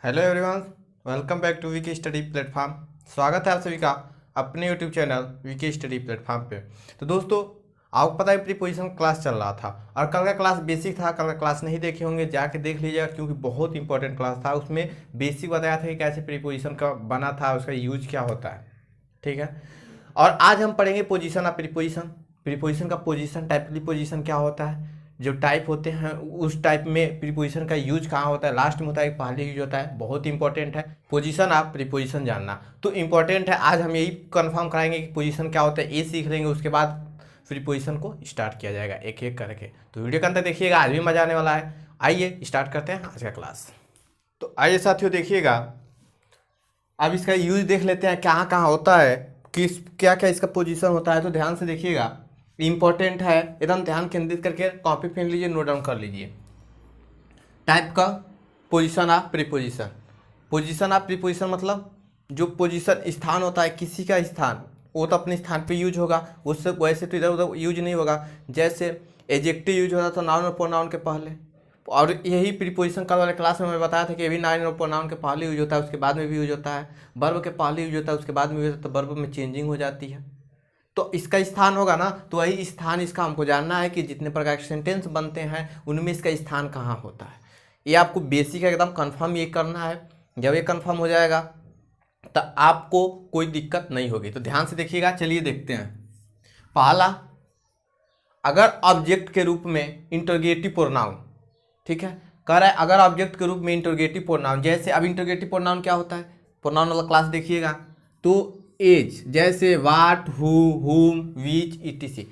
Hello everyone, welcome back to VK study platform. स्वागत है आप सभी का अपने YouTube channel VK study platform पे। तो दोस्तों, आपको पता है प्रीपोजिशन क्लास चल रहा था और कल का क्लास बेसिक था। कल का क्लास नहीं देखे होंगे, जाके देख लीजिएगा क्योंकि बहुत इंपॉर्टेंट क्लास था। उसमें बेसिक बताया था कि कैसे प्रीपोजिशन का बना था, उसका यूज क्या होता है। ठीक है, और आज हम पढ़ेंगे पोजीशन ऑफ प्रीपोजिशन। प्रीपोजिशन का पोजीशन, टाइपली पोजीशन क्या होता है, जो टाइप होते हैं उस टाइप में प्रीपोजिशन का यूज कहाँ होता है, लास्ट में होता है पहले यूज होता है। बहुत इंपॉर्टेंट है पोजीशन ऑफ प्रीपोजिशन जानना, तो इंपॉर्टेंट है। आज हम यही कंफर्म कराएंगे कि पोजीशन क्या होता है, ये सीख लेंगे, उसके बाद प्रीपोजिशन को स्टार्ट किया जाएगा एक एक करके। तो वीडियो के अंदर देखिएगा, आज भी मजा आने वाला है। आइए स्टार्ट करते हैं आज का क्लास। तो आइए साथियों देखिएगा, अब इसका यूज देख लेते हैं कहाँ कहाँ होता है, किस क्या क्या इसका पोजीशन होता है। तो ध्यान से देखिएगा, इंपॉर्टेंट है, एकदम ध्यान केंद्रित करके कॉपी पेन लीजिए, नोट डाउन कर लीजिए। टाइप का position of preposition. Position of preposition मतलब जो पोजीशन स्थान होता है, किसी का स्थान, वो तो अपने स्थान पे यूज होगा, उससे वैसे तो इधर उधर यूज नहीं होगा। जैसे एडजेक्टिव यूज होता तो नाउन और प्रोनाउन के पहले, और यही प्रीपोजिशन कल वाले क्लास में मैं बताया था कि अभी नाउन और प्रोनाउन के पहले यूज होता है, उसके बाद में भी यूज होता है। वर्ब के पहले यूज होता है, उसके बाद में यूज होता है, तो वर्ब में चेंजिंग हो जाती है। तो इसका स्थान होगा ना, तो वही स्थान इसका हमको जानना है कि जितने प्रकार के सेंटेंस बनते हैं उनमें इसका स्थान कहाँ होता है। ये आपको बेसिक एकदम कंफर्म ये करना है। जब ये कंफर्म हो जाएगा तो आपको कोई दिक्कत नहीं होगी। तो ध्यान से देखिएगा, चलिए देखते हैं। पहला, अगर ऑब्जेक्ट के रूप में इंटरोगेटिव प्रोनाउन, ठीक है, कह रहा है अगर ऑब्जेक्ट के रूप में इंटरोगेटिव प्रोनाउन, जैसे अब इंटरोगेटिव प्रोनाउन क्या होता है, प्रोनाउन वाला क्लास देखिएगा। तो एज, जैसे वाट, हु, हुम, विच, इटीसी।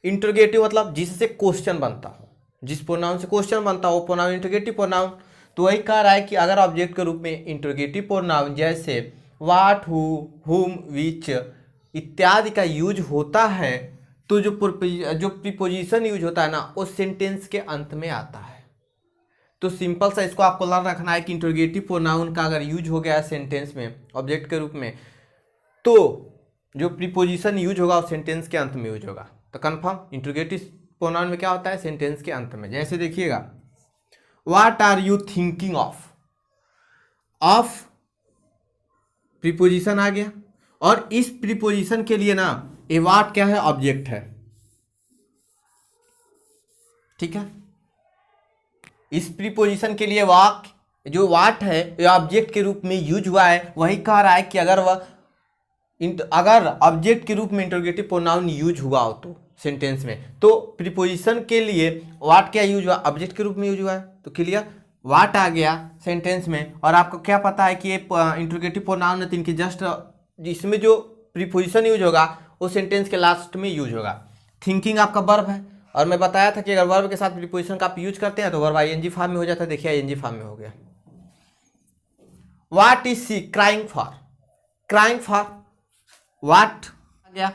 इंटरोगेटिव मतलब जिससे क्वेश्चन बनता हो, जिस प्रोनाउन से क्वेश्चन बनता हो वो प्रोनाउन इंटरोगेटिव प्रोनाउन। तो वही कह रहा है कि अगर ऑब्जेक्ट के रूप में इंटरोगेटिव प्रोनाउन जैसे वाट, हु, हुम, विच इत्यादि का यूज होता है, तो जो प्रीपोजिशन यूज होता है ना, वो सेंटेंस के अंत में आता है। तो सिंपल सा इसको आपको लर्न रखना है कि इंटरोगेटिव प्रोनाउन का अगर यूज हो गया है सेंटेंस में ऑब्जेक्ट के रूप में, तो जो प्रीपोजिशन यूज होगा वो सेंटेंस के अंत में यूज होगा। तो कंफर्म इंटरोगेटिव प्रोनाउन में क्या होता है, सेंटेंस के अंत में। जैसे देखिएगा, what are you thinking of, of preposition आ गया, और इस प्रीपोजिशन के लिए ना ए व्हाट क्या है, ऑब्जेक्ट है। ठीक है, इस प्रीपोजिशन के लिए वाक जो वाट है ये ऑब्जेक्ट के रूप में यूज हुआ है। वही कह रहा है कि अगर ऑब्जेक्ट के रूप में इंटरोगेटिव प्रोनाउन यूज हुआ हो तो सेंटेंस में, तो प्रीपोजिशन के लिए व्हाट क्या यूज हुआ, ऑब्जेक्ट के रूप में यूज हुआ है। तो क्लियर, व्हाट आ गया सेंटेंस में, और आपको क्या पता है कि ये इंटरोगेटिव प्रोनाउन है, तो इनकी जस्ट इसमें जो प्रीपोजिशन यूज होगा वो सेंटेंस के लास्ट में यूज होगा। थिंकिंग आपका वर्ब है, और मैं बताया था कि अगर वर्ब के साथ प्रीपोजिशन का आप यूज करते हैं तो वर्ब आईएनजी फॉर्म में हो जाता है। देखिए आईएनजी फॉर्म में हो गया। What is she crying for, crying for what आ गया,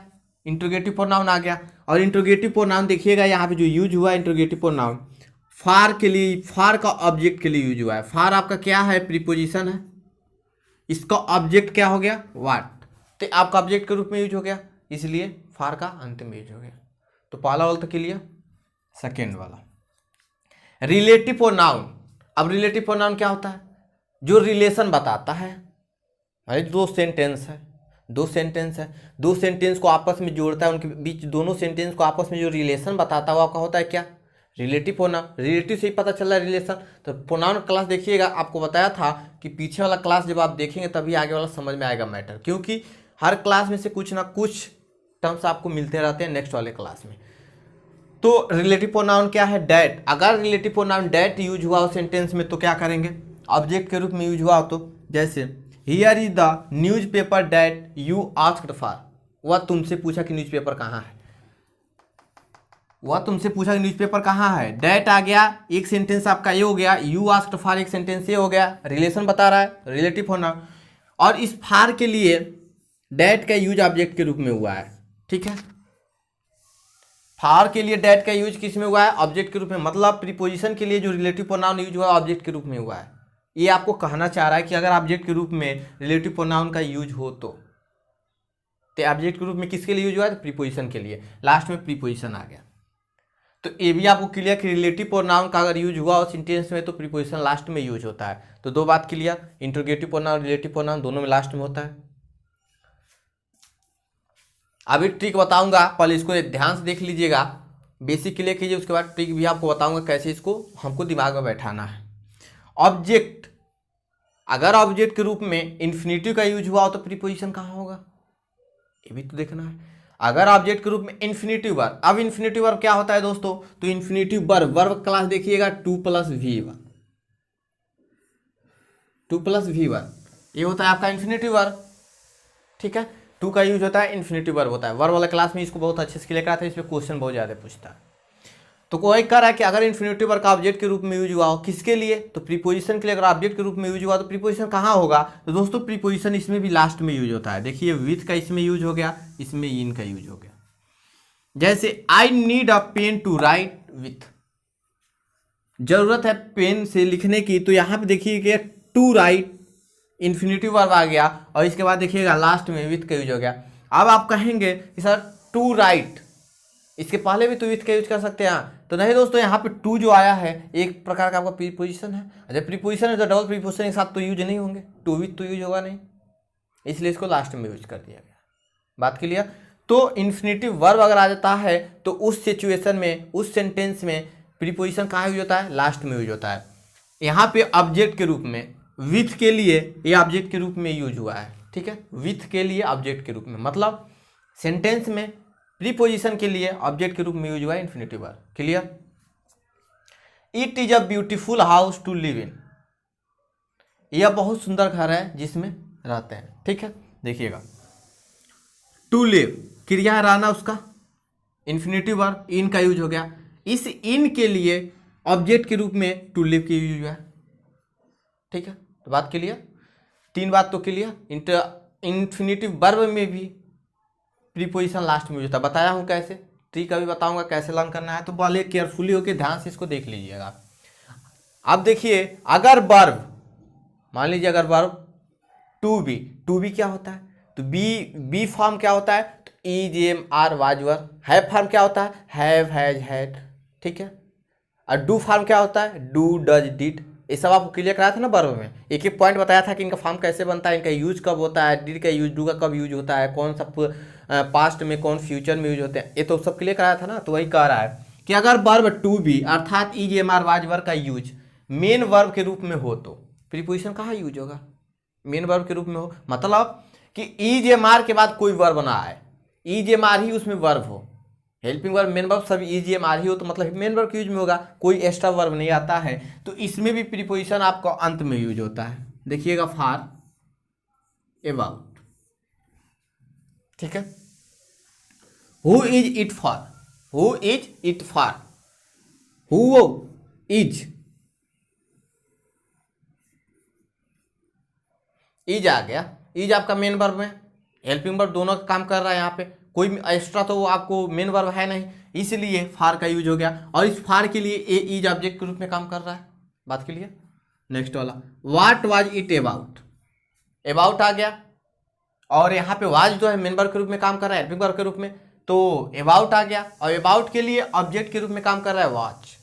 इंटरोगेटिव प्रोनाउन आ गया। और इंटरोगेटिव प्रोनाउन देखिएगा यहाँ पे जो यूज हुआ है इंटरोगेटिव प्रोनाउन फॉर के लिए, फॉर का ऑब्जेक्ट के लिए यूज हुआ है। फॉर आपका क्या है, प्रीपोजिशन है, इसका ऑब्जेक्ट क्या हो गया, व्हाट, तो आपका ऑब्जेक्ट के रूप में यूज हो गया, इसलिए फॉर का अंत में यूज हो गया। तो पहला वाला तो क्लियर। सेकेंड वाला, रिलेटिव प्रोनाउन। अब रिलेटिव प्रोनाउन क्या होता है, जो रिलेशन बताता है। भाई दो सेंटेंस है, दो सेंटेंस को आपस में जोड़ता है, उनके बीच दोनों सेंटेंस को आपस में जो रिलेशन बताता है वो आपका होता है क्या, रिलेटिव प्रोनाउन। रिलेटिव से ही पता चल रहा है रिलेशन। तो प्रोनाउन क्लास देखिएगा, आपको बताया था कि पीछे वाला क्लास जब आप देखेंगे तभी आगे वाला समझ में आएगा मैटर, क्योंकि हर क्लास में से कुछ ना कुछ टर्म्स आपको मिलते रहते हैं नेक्स्ट वाले क्लास में। तो रिलेटिव प्रोनाउन क्या है, डैट। अगर रिलेटिव प्रोनाउन डैट यूज हुआ हो सेंटेंस में तो क्या करेंगे, ऑब्जेक्ट के रूप में यूज हुआ हो तो, जैसे here is the news paper that you asked for, वह तुमसे पूछा कि न्यूज़पेपर कहाँ है, वह तुमसे पूछा कि न्यूज़पेपर कहाँ है। डैट आ गया, एक सेंटेंस आपका ये हो गया, यू आस्क्ड फॉर एक सेंटेंस ये हो गया, रिलेशन बता रहा है, रिलेटिव प्रोनाउन। और इस फॉर के लिए डैट का यूज ऑब्जेक्ट के रूप में हुआ है। ठीक है, फॉर के लिए डैट का यूज किस में हुआ है, ऑब्जेक्ट के रूप में। मतलब प्रीपोजिशन के लिए जो रिलेटिव प्रोनाउन यूज हुआ है ऑब्जेक्ट के रूप में हुआ है। ये आपको कहना चाह रहा है कि अगर ऑब्जेक्ट के रूप में रिलेटिव प्रोनाउन का यूज हो तो ऑब्जेक्ट के रूप में किसके लिए यूज हुआ है, तो प्रीपोजिशन के लिए। लास्ट में प्रीपोजिशन आ गया। तो ये भी आपको क्लियर कि रिलेटिव प्रोनाउन का अगर यूज हुआ और सेंटेंस में तो प्रीपोजिशन लास्ट में यूज होता है। तो दो बात clear, interrogative pronoun relative pronoun दोनों में लास्ट में होता है। अभी ट्रिक बताऊंगा, पहले इसको ध्यान से देख लीजिएगा, बेसिक क्लियर कीजिए, उसके बाद ट्रिक भी आपको बताऊंगा कैसे इसको हमको दिमाग में बैठाना है। ऑब्जेक्ट, अगर ऑब्जेक्ट के रूप में इन्फिनिटिव का यूज हुआ हो तो प्रीपोजिशन कहाँ होगा, ये भी तो देखना है। अगर ऑब्जेक्ट के रूप में इन्फिनिटिव वर्ब, अब इन्फिनिटिव वर्ब क्या होता है दोस्तों, तो इन्फिनिटिव वर्ब, वर्ब क्लास देखिएगा 2+V1, 2+V1 ये होता है आपका इन्फिनिटिव वर्ब, ठीक है। 2 का यूज होता है, इन्फिनिटिव वर्ब होता है। वर्ब वाला क्लास में इसको बहुत अच्छे से क्लियर कराता है, इसमें क्वेश्चन बहुत ज़्यादा पूछता है। तो कोई कह रहा है कि अगर इन्फिनिटिव वर्ब का ऑब्जेक्ट के रूप में यूज हुआ हो, किसके लिए, तो प्रीपोजिशन के लिए। अगर ऑब्जेक्ट के रूप में यूज हुआ तो प्रीपोजिशन कहाँ होगा, तो दोस्तों प्रीपोजिशन इसमें भी लास्ट में यूज होता है। देखिए विथ का इसमें यूज हो गया, इसमें इन का यूज हो गया। जैसे I need a pen to write with, जरूरत है पेन से लिखने की, तो यहाँ पे देखिए टू राइट इन्फिनिटिव वर्ब आ गया, और इसके बाद देखिएगा लास्ट में विथ का यूज हो गया। अब आप कहेंगे कि सर टू राइट, इसके पहले भी तो विथ का यूज कर सकते हैं, तो नहीं दोस्तों, यहाँ पे टू जो आया है एक प्रकार का आपका प्रीपोजिशन है। जब प्रीपोजिशन है तो डबल प्रीपोजिशन के साथ तो यूज नहीं होंगे, टू विथ तो यूज होगा नहीं, इसलिए इसको लास्ट में यूज कर दिया गया। बात क्लियर। तो इन्फिनिटिव वर्ब अगर आ जाता है तो उस सिचुएशन में, उस सेंटेंस में प्रीपोजिशन कहाँ यूज होता है, लास्ट में यूज होता है। यहाँ पे ऑब्जेक्ट के रूप में, विथ के लिए ये ऑब्जेक्ट के रूप में यूज हुआ है, ठीक है। विथ के लिए ऑब्जेक्ट के रूप में, मतलब सेंटेंस में प्रीपोजिशन के लिए ऑब्जेक्ट के रूप में यूज हुआ है infinitive verb. Clear. It is a beautiful house to live in, यह बहुत सुंदर घर है जिसमें रहते हैं, ठीक है। देखिएगा टू लिव क्रिया रहना, उसका इन्फिनिटिव वर्ब, इन का यूज हो गया। इस इन के लिए ऑब्जेक्ट के रूप में टू लिव की यूज हुआ है, ठीक है। तो बात क्लियर, तीन बात तो क्लियर। इन्फिनिटिव वर्ब में भी प्रीपोजिशन लास्ट में यूज होता है, बताया हूँ कैसे, ट्रिक अभी बताऊंगा कैसे लर्न करना है, तो पहले केयरफुली होकर ध्यान से इसको देख लीजिएगा। अब देखिए अगर वर्ब, मान लीजिए अगर वर्ब टू बी क्या होता है, तो बी फॉर्म क्या होता है, तो is am are was were. Have form क्या होता है, हैव हैज हैड, ठीक है। और डू फॉर्म क्या होता है, डू डज डिड। ये सब आपको क्लियर कराया था ना वर्ब में, एक एक पॉइंट बताया था कि इनका फॉर्म कैसे बनता है, इनका यूज कब होता है, डिड का यूज, डू का कब यूज होता है, कौन सा पास्ट में कौन फ्यूचर में यूज होते हैं, ये तो सब क्लियर कराया था ना। तो वही कह रहा है कि अगर वर्ब टू बी अर्थात is am are was were का यूज मेन वर्ब के रूप में हो तो प्रीपोजिशन कहाँ यूज होगा, मेन वर्ब के रूप में हो, मतलब कि ईज एम आर के बाद कोई वर्ब ना आए, ईज एम आर ही उसमें वर्ब हो, हेल्पिंग वर्ब मेन वर्ब सब ईज एम आर ही हो, तो मतलब मेन वर्ब के यूज में होगा, कोई एक्स्ट्रा वर्ब नहीं आता है। तो इसमें भी प्रीपोजिशन आपको अंत में यूज होता है। देखिएगा फॉर, अबाउट, ठीक है। Who is it for, who is it for, who is आ गया, इज आपका मेन वर्ब में, हेल्पिंग वर्ब दोनों का काम कर रहा है, यहाँ पे कोई एक्स्ट्रा तो आपको मेन वर्ब है नहीं, इसलिए फार का यूज हो गया, और इस फार के लिए ए इज ऑब्जेक्ट के रूप में काम कर रहा है। बात के लिए नेक्स्ट वाला, what was it about, about आ गया, और यहाँ पे वाज जो है मेन वर्ब के रूप में काम कर रहा है, हेल्पिंग वर्ब के रूप में, तो अबाउट आ गया, और अबाउट के लिए ऑब्जेक्ट के रूप में काम कर रहा है वॉच,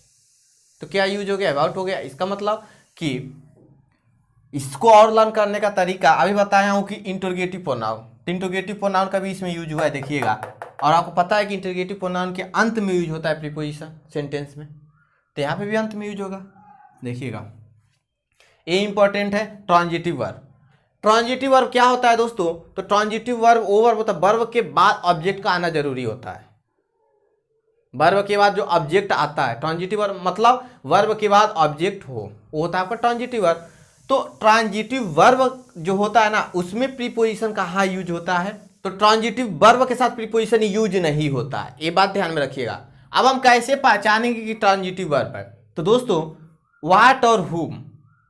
तो क्या यूज हो गया, अबाउट हो गया। इसका मतलब कि इसको और लर्न करने का तरीका अभी बताया हूँ कि इंटरोगेटिव प्रोनाउन, इंटरोगेटिव प्रोनाउन का भी इसमें यूज हुआ है, देखिएगा। और आपको पता है कि इंटरोगेटिव प्रोनाउन के अंत में यूज होता है प्रीपोजिशन सेंटेंस में, तो यहाँ पे भी अंत में यूज होगा, देखिएगा। ये इंपॉर्टेंट है, ट्रांजिटिव वर्ब। ट्रांजिटिव वर्ब क्या होता है दोस्तों, तो ट्रांजिटिव वर्ब वो वर्ब होता है वर्ब के बाद ऑब्जेक्ट का आना जरूरी होता है, वर्ब के बाद जो ऑब्जेक्ट आता है, ट्रांजिटिव वर्ब मतलब वर्ब के बाद ऑब्जेक्ट हो, वो होता है आपका ट्रांजिटिव वर्ब। तो ट्रांजिटिव वर्ब जो होता है ना, उसमें प्रीपोजिशन कहाँ यूज होता है, तो ट्रांजिटिव वर्ब के साथ प्रीपोजिशन यूज नहीं होता है, ये बात ध्यान में रखिएगा। अब हम कैसे पहचानेंगे कि ट्रांजिटिव वर्ब है, तो दोस्तों व्हाट और हुम,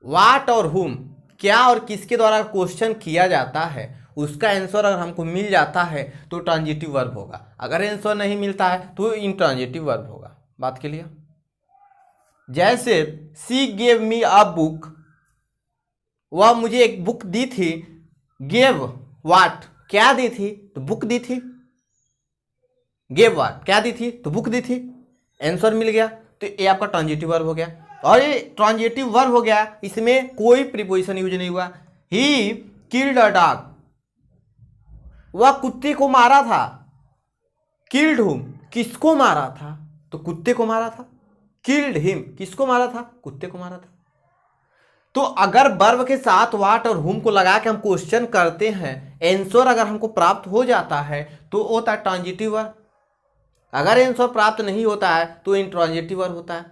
व्हाट और हुम क्या और किसके द्वारा क्वेश्चन किया जाता है, उसका आंसर अगर हमको मिल जाता है तो ट्रांजिटिव वर्ब होगा, अगर आंसर नहीं मिलता है तो इंट्रांजिटिव वर्ब होगा। बात के लिए जैसे सी गेव मी अ बुक, वह मुझे एक बुक दी थी, गेव व्हाट क्या दी थी, तो बुक दी थी, गेव व्हाट क्या दी थी, तो बुक दी थी। आंसर मिल गया, तो ये आपका ट्रांजिटिव वर्ब हो गया। और ये ट्रांजिटिव वर्ब हो गया, इसमें कोई प्रीपोजिशन यूज नहीं हुआ। ही किल्ड अ डॉग, वह कुत्ते को मारा था। किल्ड हुम, किसको मारा था? तो कुत्ते को मारा था। किल्ड हिम, किसको मारा था? कुत्ते को मारा था। तो अगर वर्ब के साथ व्हाट और हुम को लगा के हम क्वेश्चन करते हैं, आंसर अगर हमको प्राप्त हो जाता है तो होता है ट्रांजिटिव वर्ब। अगर आंसर प्राप्त नहीं होता है तो इंट्रांजिटिव वर्ब होता है।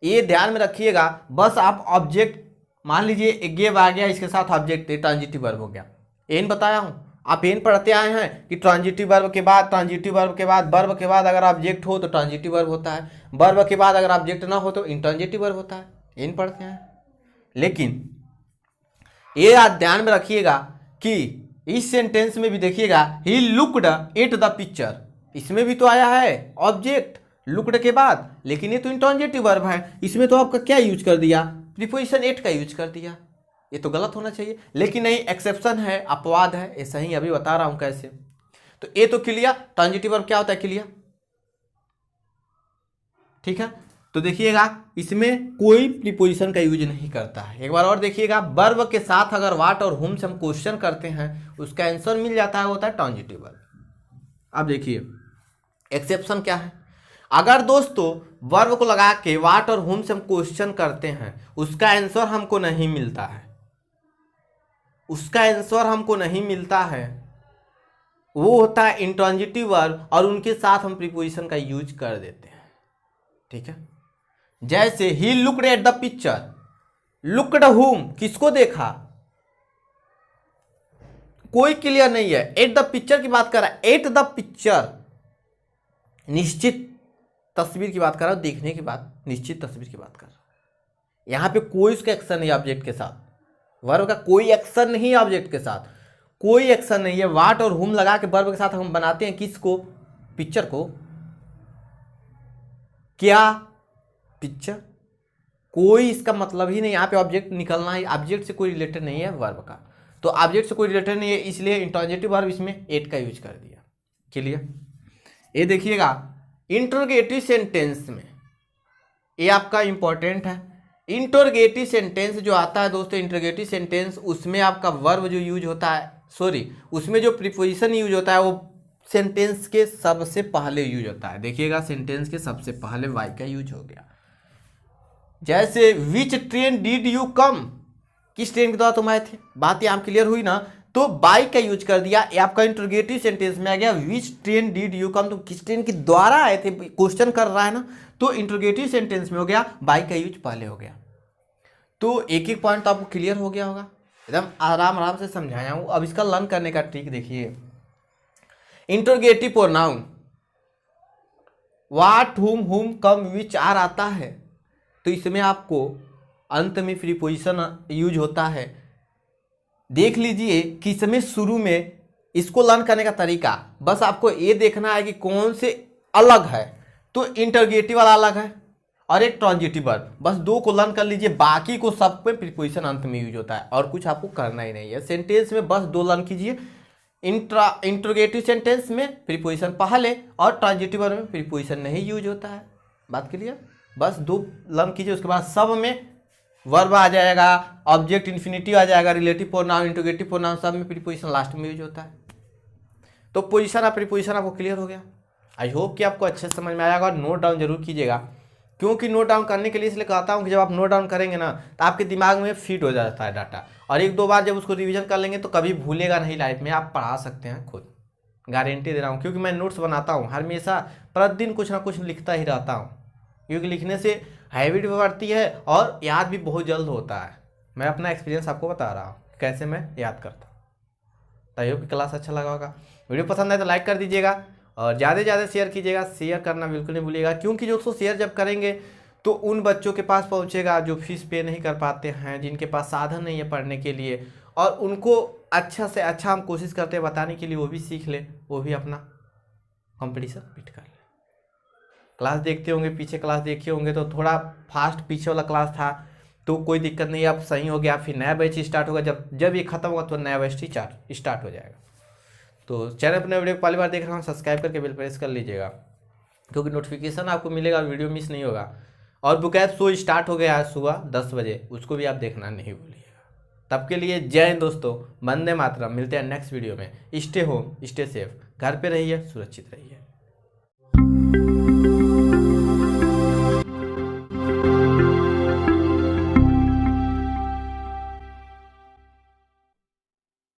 ये ध्यान में रखिएगा। बस आप ऑब्जेक्ट मान लीजिए गिव आ गया, इसके साथ ऑब्जेक्ट ट्रांजिटिव वर्ब हो गया। एन बताया हूं, आप एन पढ़ते आए हैं कि ट्रांजिटिव वर्ब के बाद वर्ब के बाद अगर ऑब्जेक्ट हो तो ट्रांजिटिव वर्ब होता है, वर्ब के बाद अगर ऑब्जेक्ट ना हो तो इंट्रांजिटिव वर्ब होता है। एन पढ़ते हैं। लेकिन ये आप ध्यान में रखिएगा कि इस सेंटेंस में भी देखिएगा, he looked at the picture, इसमें भी तो आया है ऑब्जेक्ट लुक्ड के बाद, लेकिन ये तो इंट्रांजिटिव वर्ब है, इसमें तो आपका क्या यूज कर दिया? प्रीपोजिशन एट का यूज कर दिया। ये तो गलत होना चाहिए, लेकिन नहीं, एक्सेप्शन है, अपवाद है, ऐसा ही अभी बता रहा हूं कैसे। तो ये तो क्लियर, ट्रांजिटिव वर्ब क्या होता है? क्लियर, ठीक है। तो देखिएगा इसमें कोई प्रीपोजिशन का यूज नहीं करता है। एक बार और देखिएगा, वर्ब के साथ अगर व्हाट और हुम से हम क्वेश्चन करते हैं, उसका आंसर मिल जाता है, होता है ट्रांजिटिव वर्ब। अब देखिए एक्सेप्शन क्या है। अगर दोस्तों वर्ब को लगा के व्हाट और हुम से हम क्वेश्चन करते हैं, उसका आंसर हमको नहीं मिलता है, उसका आंसर हमको नहीं मिलता है, वो होता है इंट्रांजिटिव वर्ब, और उनके साथ हम प्रीपोजिशन का यूज कर देते हैं। ठीक है, जैसे he looked at the picture, looked हुम, किसको देखा? कोई क्लियर नहीं है, एट द पिक्चर की बात कर रहा है। एट द पिक्चर निश्चित तस्वीर की बात कर रहा है, देखने की बात, निश्चित तस्वीर की बात कर रहा है। यहां पे कोई उसका एक्शन नहीं ऑब्जेक्ट के साथ, वर्ब का कोई एक्शन नहीं है ऑब्जेक्ट के साथ, कोई एक्शन नहीं है। व्हाट और हुम लगा के वर्ब के साथ हम बनाते हैं किसको? पिक्चर को। क्या? पिक्चर। कोई इसका मतलब ही नहीं, यहाँ पे ऑब्जेक्ट निकलना है, ऑब्जेक्ट से कोई रिलेटेड नहीं है वर्ब का, तो ऑब्जेक्ट से कोई रिलेटेड नहीं है, इसलिए इंट्रांजिटिव वर्ब इसमें एट का यूज कर दिया। क्लियर? ये देखिएगा इंटरोगेटिव सेंटेंस में, ये आपका इंपॉर्टेंट है। इंटरोगेटिव सेंटेंस जो आता है दोस्तों, इंटरोगेटिव सेंटेंस, उसमें आपका वर्ब जो यूज होता है, सॉरी, उसमें जो प्रीपोजिशन यूज होता है वो सेंटेंस के सबसे पहले यूज होता है। देखिएगा सेंटेंस के सबसे पहले वाई का यूज हो गया। जैसे विच ट्रेन डिड यू कम, किस ट्रेन के द्वारा तुम आए थे? बात यहाँ क्लियर हुई ना? तो बाई का यूज कर दिया, ये आपका इंटरोगेटिव सेंटेंस में आ गया। विच ट्रेन डिड यू कम, तुम किस ट्रेन के द्वारा आए थे, क्वेश्चन कर रहा है ना, तो इंटरोगेटिव सेंटेंस में हो गया, बाई का यूज पहले हो गया। तो एक एक पॉइंट तो आपको क्लियर हो गया होगा, एकदम आराम आराम से समझाया हूं। अब इसका लर्न करने का ट्रिक देखिए। इंटरोगेटिव प्रोनाउन व्हाट, हुम, कम, विच, आर आता है, तो इसमें आपको अंत में प्रीपोजिशन यूज होता है। देख लीजिए कि इसमें शुरू में, इसको लर्न करने का तरीका बस आपको ये देखना है कि कौन से अलग है। तो इंटरोगेटिव वाला अलग है और एक ट्रांजिटिव वर्ब, बस दो को लर्न कर लीजिए, बाकी को सब पे प्रीपोजिशन अंत में यूज होता है, और कुछ आपको करना ही नहीं है। सेंटेंस में बस दो लर्न कीजिए, इंटरोगेटिव सेंटेंस में प्रीपोजिशन पहले और ट्रांजिटिव वर्ब में प्रीपोजिशन नहीं यूज होता है। बात क्लियर? बस दो लर्न कीजिए, उसके बाद सब में वर्ब आ जाएगा, ऑब्जेक्ट इन्फिनिटिव आ जाएगा, रिलेटिव प्रोनाउन, इंटरोगेटिव प्रोनाउन, सब में प्रीपोजिशन लास्ट में यूज होता है। तो पोजिशन और प्रीपोजिशन आपको क्लियर हो गया। आई होप कि आपको अच्छे से समझ में आएगा। नोट डाउन जरूर कीजिएगा, क्योंकि नोट डाउन करने के लिए इसलिए कहता हूँ कि जब आप नोट डाउन करेंगे ना, तो आपके दिमाग में फिट हो जाता है डाटा, और एक दो बार जब उसको रिवीजन कर लेंगे तो कभी भूलेगा नहीं लाइफ में। आप पढ़ा सकते हैं खुद, गारंटी दे रहा हूँ, क्योंकि मैं नोट्स बनाता हूँ हमेशा, प्रतिदिन कुछ ना कुछ लिखता ही रहता हूँ, क्योंकि लिखने से हैबिट भी बढ़ती है और याद भी बहुत जल्द होता है। मैं अपना एक्सपीरियंस आपको बता रहा हूँ कैसे मैं याद करता हूँ। तो आई होप कि क्लास अच्छा लगा होगा। वीडियो पसंद आए तो लाइक कर दीजिएगा और ज़्यादा से ज़्यादा शेयर कीजिएगा। शेयर करना बिल्कुल नहीं भूलिएगा, क्योंकि जो शेयर जब करेंगे तो उन बच्चों के पास पहुँचेगा जो फीस पे नहीं कर पाते हैं, जिनके पास साधन नहीं है पढ़ने के लिए, और उनको अच्छा से अच्छा हम कोशिश करते हैं बताने के लिए, वो भी सीख ले, वो भी अपना कंपटीशन बीट कर ले। क्लास देखते होंगे, पीछे क्लास देखे होंगे तो थोड़ा फास्ट पीछे वाला क्लास था, तो कोई दिक्कत नहीं, अब सही हो गया। फिर नया बैच स्टार्ट होगा, जब ये खत्म होगा तो नया बैच स्टार्ट हो जाएगा। तो चैनल अपने वीडियो को पहली बार देख रहा हूँ, सब्सक्राइब करके बेल प्रेस कर लीजिएगा। क्योंकि नोटिफिकेशन आपको मिलेगा और वीडियो मिस नहीं होगा। और बुकैत शो स्टार्ट हो गया आज सुबह 10 बजे, उसको भी आप देखना नहीं भूलिएगा। तब के लिए जय हिंद दोस्तों, वंदे मातरम। मिलते हैं नेक्स्ट वीडियो में। स्टे होम, स्टे सेफ, घर पे रहिए, सुरक्षित रहिए।